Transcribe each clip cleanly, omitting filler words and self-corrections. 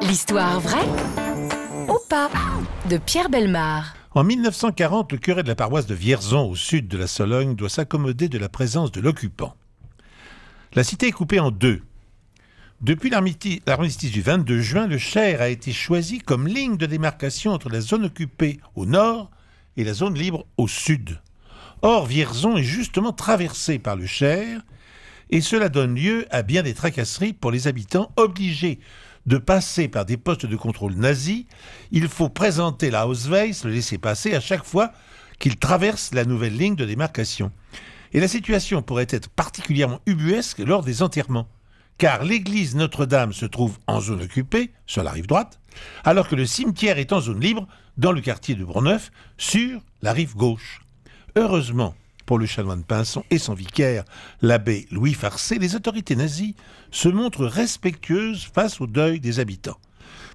L'histoire vraie ou pas de Pierre Bellemare. En 1940, le curé de la paroisse de Vierzon, au sud de la Sologne, doit s'accommoder de la présence de l'occupant. La cité est coupée en deux. Depuis l'armistice du 22 juin, le Cher a été choisi comme ligne de démarcation entre la zone occupée au nord et la zone libre au sud. Or, Vierzon est justement traversé par le Cher, et cela donne lieu à bien des tracasseries pour les habitants obligés de passer par des postes de contrôle nazis. Il faut présenter la Ausweis, le laissez-passer, à chaque fois qu'ils traversent la nouvelle ligne de démarcation. Et la situation pourrait être particulièrement ubuesque lors des enterrements, car l'église Notre-Dame se trouve en zone occupée, sur la rive droite, alors que le cimetière est en zone libre, dans le quartier de Bourgneuf, sur la rive gauche. Heureusement, pour le chanoine Pinson et son vicaire, l'abbé Louis Farcé, les autorités nazies se montrent respectueuses face au deuil des habitants.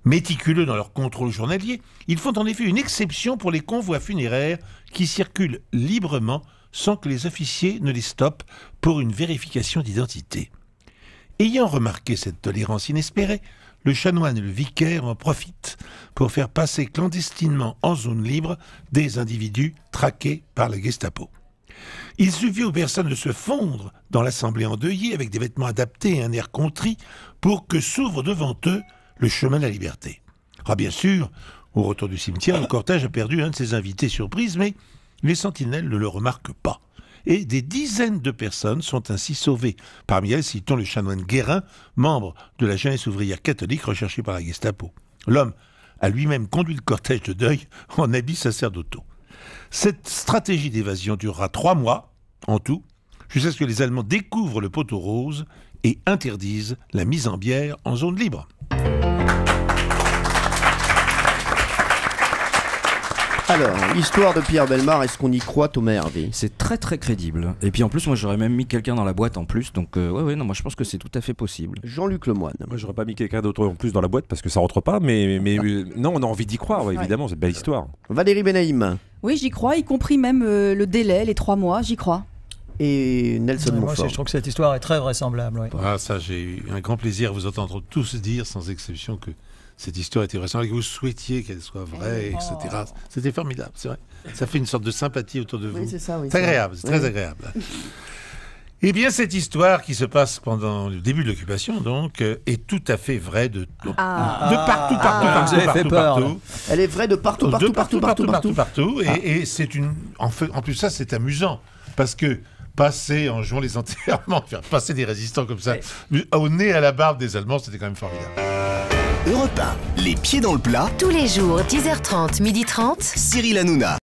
Méticuleux dans leur contrôle journalier, ils font en effet une exception pour les convois funéraires qui circulent librement sans que les officiers ne les stoppent pour une vérification d'identité. Ayant remarqué cette tolérance inespérée, le chanoine et le vicaire en profitent pour faire passer clandestinement en zone libre des individus traqués par la Gestapo. Il suffit aux personnes de se fondre dans l'assemblée endeuillée avec des vêtements adaptés et un air contrit pour que s'ouvre devant eux le chemin de la liberté. Ah, bien sûr, au retour du cimetière, le cortège a perdu un de ses invités surprise, mais les sentinelles ne le remarquent pas. Et des dizaines de personnes sont ainsi sauvées. Parmi elles, citons le chanoine Guérin, membre de la jeunesse ouvrière catholique recherchée par la Gestapo. L'homme a lui-même conduit le cortège de deuil en habits sacerdotaux. Cette stratégie d'évasion durera 3 mois, en tout, jusqu'à ce que les Allemands découvrent le poteau rose et interdisent la mise en bière en zone libre. Alors, l'histoire de Pierre Bellemare, est-ce qu'on y croit, Thomas Hervé? C'est très très crédible. Et puis en plus, moi j'aurais même mis quelqu'un dans la boîte en plus. Donc ouais, non, moi je pense que c'est tout à fait possible. Jean-Luc Lemoine. Moi j'aurais pas mis quelqu'un d'autre en plus dans la boîte parce que ça rentre pas. Mais non, on a envie d'y croire, ouais, évidemment, c'est une belle histoire. Valérie Benaïm. Oui, j'y crois, y compris même le délai, les 3 mois, j'y crois. Et Nelson Moi Montfort. aussi, je trouve que cette histoire est très vraisemblable. Ouais. Ah, ça, j'ai eu un grand plaisir à vous entendre tous dire, sans exception, que cette histoire était vraisemblable, que vous souhaitiez qu'elle soit vraie, etc. C'était formidable, c'est vrai. Ça fait une sorte de sympathie autour de vous. Oui, c'est ça, oui. C'est agréable, c'est très agréable. Eh bien, cette histoire qui se passe pendant le début de l'occupation, donc, est tout à fait vraie de partout. Vous avez fait peur, là. Elle est vraie de partout. Et c'est une... En plus, ça, c'est amusant, parce que passer en jouant les enterrements, faire passer des résistants comme ça, au nez à la barbe des Allemands, c'était quand même formidable. Europe 1, les pieds dans le plat. Tous les jours, 10h30, 12h30. Cyril Hanouna.